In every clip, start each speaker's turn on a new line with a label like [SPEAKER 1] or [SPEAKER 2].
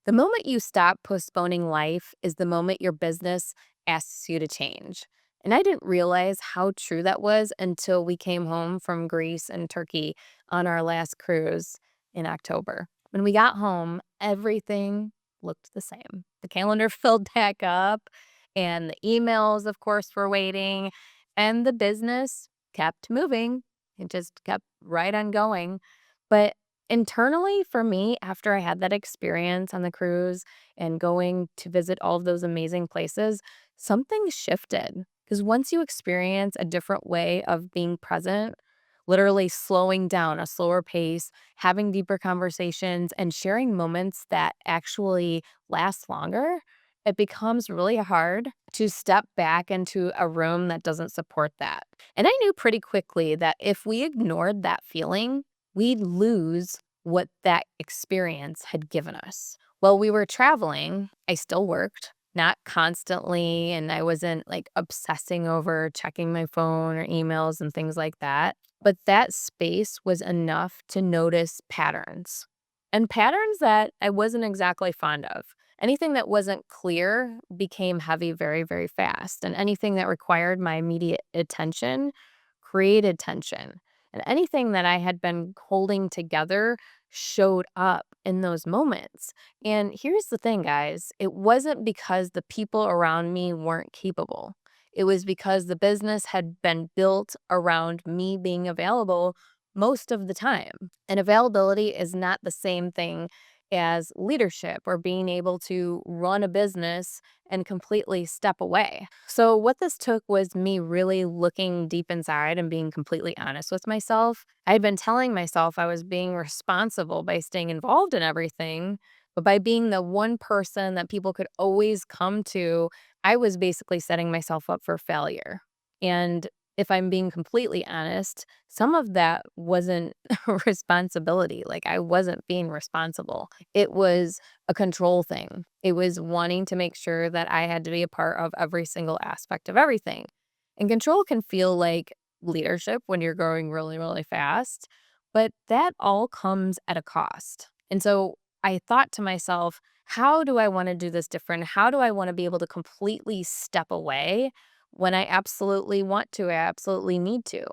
[SPEAKER 1] The moment you stop postponing life is the moment your business asks you to change. And I didn't realize how true that was until we came home from Greece and Turkey on our last cruise in October. When we got home, everything looked the same. The calendar filled back up, and the emails, of course, were waiting, and the business kept moving. It just kept right on going. But internally, for me, after I had that experience on the cruise and going to visit all of those amazing places, something shifted. Because once you experience a different way of being present, literally slowing down a slower pace, having deeper conversations, and sharing moments that actually last longer, it becomes really hard to step back into a room that doesn't support that. And I knew pretty quickly that if we ignored that feeling, we'd lose what that experience had given us. While we were traveling, I still worked, not constantly, and I wasn't like obsessing over checking my phone or emails and things like that. But that space was enough to notice patterns and patterns that I wasn't exactly fond of. Anything that wasn't clear became heavy very, very fast. And anything that required my immediate attention created tension. And anything that I had been holding together showed up in those moments. And here's the thing, guys, it wasn't because the people around me weren't capable. It was because the business had been built around me being available most of the time. And availability is not the same thing as leadership or being able to run a business and completely step away. So, what this took was me really looking deep inside and being completely honest with myself. I had been telling myself I was being responsible by staying involved in everything, but by being the one person that people could always come to, I was basically setting myself up for failure. And if I'm being completely honest, some of that wasn't responsibility. Like, I wasn't being responsible. It was a control thing. It was wanting to make sure that I had to be a part of every single aspect of everything. And control can feel like leadership when you're growing really, really fast, but that all comes at a cost. And so I thought to myself, how do I want to do this different? How do I want to be able to completely step away when I absolutely want to, I absolutely need to?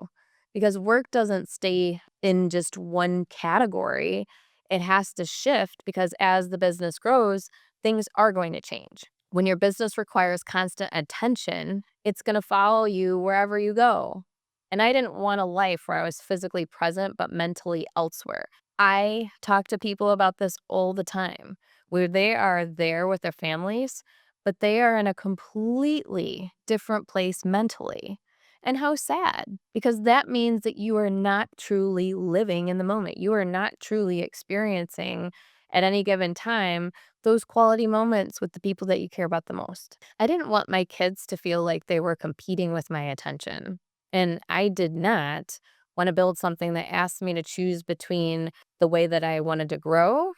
[SPEAKER 1] Because work doesn't stay in just one category. It has to shift because as the business grows, things are going to change. When your business requires constant attention, it's going to follow you wherever you go. And I didn't want a life where I was physically present but mentally elsewhere. I talk to people about this all the time, where they are there with their families, but they are in a completely different place mentally. And how sad, because that means that you are not truly living in the moment. You are not truly experiencing at any given time those quality moments with the people that you care about the most. I didn't want my kids to feel like they were competing with my attention. And I did not want to build something that asked me to choose between the way that I wanted to grow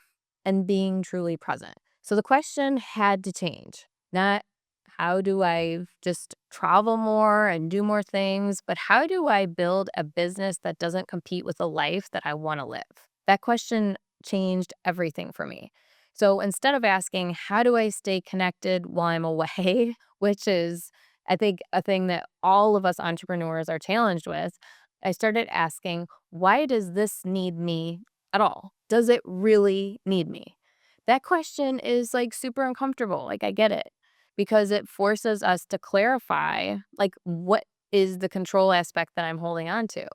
[SPEAKER 1] and being truly present. So the question had to change. Not how do I just travel more and do more things, but how do I build a business that doesn't compete with the life that I want to live? That question changed everything for me. So instead of asking, how do I stay connected while I'm away, which is, I think, a thing that all of us entrepreneurs are challenged with, I started asking, why does this need me at all? Does it really need me? That question is like super uncomfortable. Like, I get it because it forces us to clarify, like, what is the control aspect that I'm holding on to?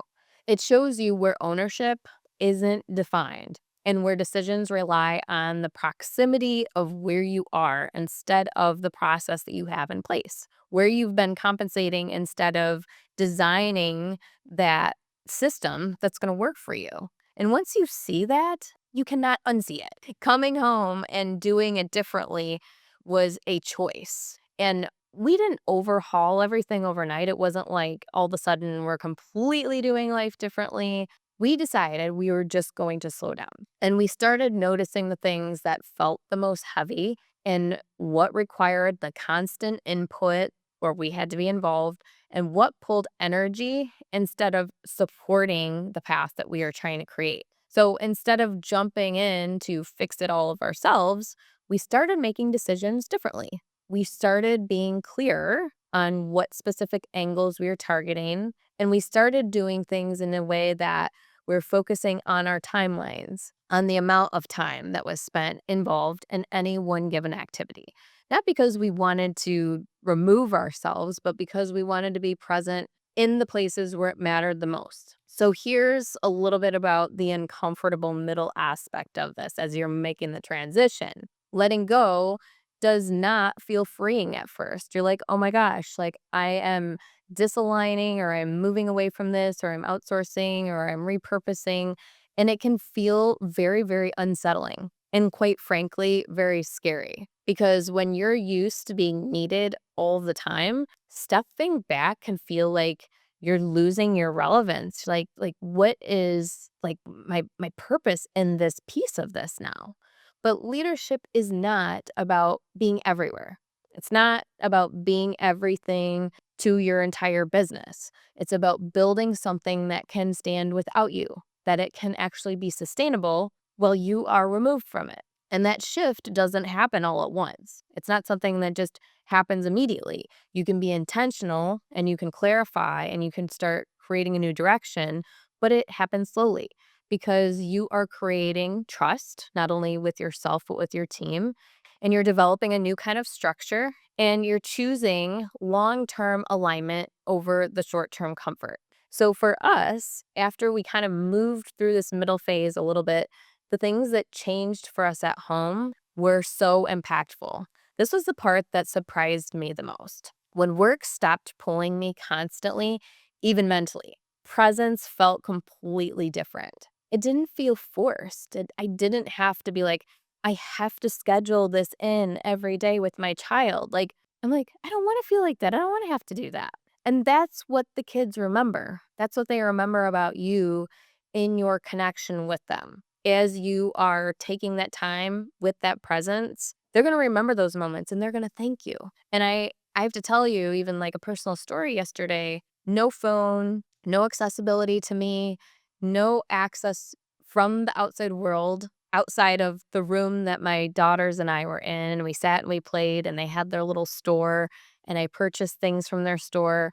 [SPEAKER 1] It shows you where ownership isn't defined and where decisions rely on the proximity of where you are instead of the process that you have in place, where you've been compensating instead of designing that system that's going to work for you. And once you see that, you cannot unsee it. Coming home and doing it differently was a choice. And we didn't overhaul everything overnight. It wasn't like all of a sudden we're completely doing life differently. We decided we were just going to slow down. And we started noticing the things that felt the most heavy and what required the constant input where we had to be involved and what pulled energy instead of supporting the path that we are trying to create. So instead of jumping in to fix it all of ourselves, we started making decisions differently. We started being clear on what specific angles we were targeting, and we started doing things in a way that we're focusing on our timelines, on the amount of time that was spent involved in any one given activity. Not because we wanted to remove ourselves, but because we wanted to be present in the places where it mattered the most. So here's a little bit about the uncomfortable middle aspect of this as you're making the transition. Letting go does not feel freeing at first. You're like, oh my gosh, like I am disaligning or I'm moving away from this or I'm outsourcing or I'm repurposing. And it can feel very, very unsettling and quite frankly, very scary. Because when you're used to being needed all the time, stepping back can feel like you're losing your relevance. Like what is like my purpose in this piece of this now? But leadership is not about being everywhere. It's not about being everything to your entire business. It's about building something that can stand without you, that it can actually be sustainable while you are removed from it. And that shift doesn't happen all at once. It's not something that just happens immediately. You can be intentional and you can clarify and you can start creating a new direction, but it happens slowly because you are creating trust, not only with yourself, but with your team. And you're developing a new kind of structure and you're choosing long term alignment over the short term comfort. So for us, after we kind of moved through this middle phase a little bit, the things that changed for us at home were so impactful. This was the part that surprised me the most. When work stopped pulling me constantly, even mentally, presence felt completely different. It didn't feel forced. I didn't have to be like, I have to schedule this in every day with my child. Like, I'm like, I don't want to feel like that. I don't want to have to do that. And that's what the kids remember. That's what they remember about you in your connection with them. As you are taking that time with that presence, they're going to remember those moments and they're going to thank you. And I have to tell you, even like a personal story yesterday, no phone, no accessibility to me, no access from the outside world outside of the room that my daughters and I were in. We sat and we played, and they had their little store, and I purchased things from their store.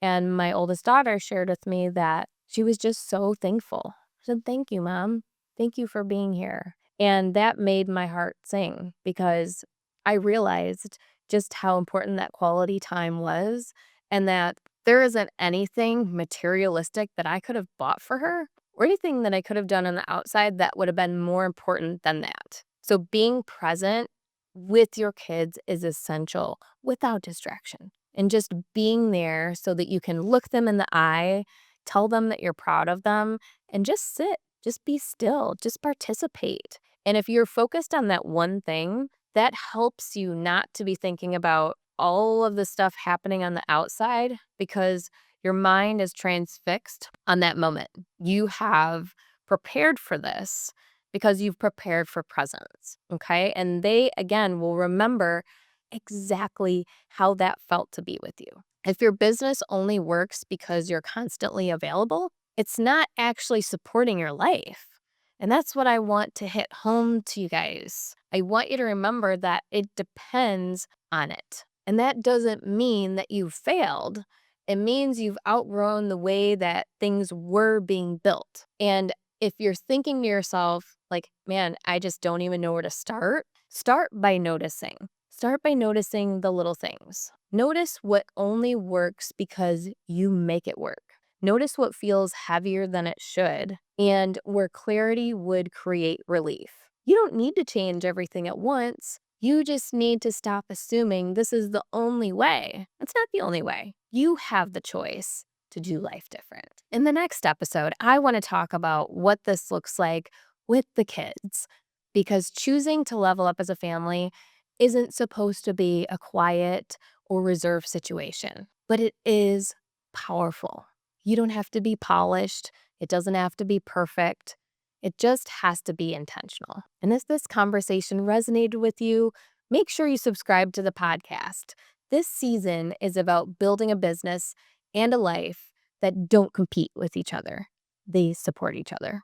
[SPEAKER 1] And my oldest daughter shared with me that she was just so thankful. She said, "Thank you, Mom. Thank you for being here." And that made my heart sing because I realized just how important that quality time was and that there isn't anything materialistic that I could have bought for her or anything that I could have done on the outside that would have been more important than that. So being present with your kids is essential without distraction and just being there so that you can look them in the eye, tell them that you're proud of them, and just sit, just be still, just participate. And if you're focused on that one thing, that helps you not to be thinking about all of the stuff happening on the outside because your mind is transfixed on that moment. You have prepared for this because you've prepared for presence. Okay. And they, again, will remember exactly how that felt to be with you. If your business only works because you're constantly available, it's not actually supporting your life. And that's what I want to hit home to you guys. I want you to remember that it depends on it. And that doesn't mean that you've failed. It means you've outgrown the way that things were being built. And if you're thinking to yourself, like, man, I just don't even know where to start by noticing. Start by noticing the little things. Notice what only works because you make it work. Notice what feels heavier than it should and where clarity would create relief. You don't need to change everything at once. You just need to stop assuming this is the only way. It's not the only way. You have the choice to do life different. In the next episode, I want to talk about what this looks like with the kids because choosing to level up as a family isn't supposed to be a quiet or reserved situation, but it is powerful. You don't have to be polished. It doesn't have to be perfect. It just has to be intentional. And if this conversation resonated with you, make sure you subscribe to the podcast. This season is about building a business and a life that don't compete with each other. They support each other.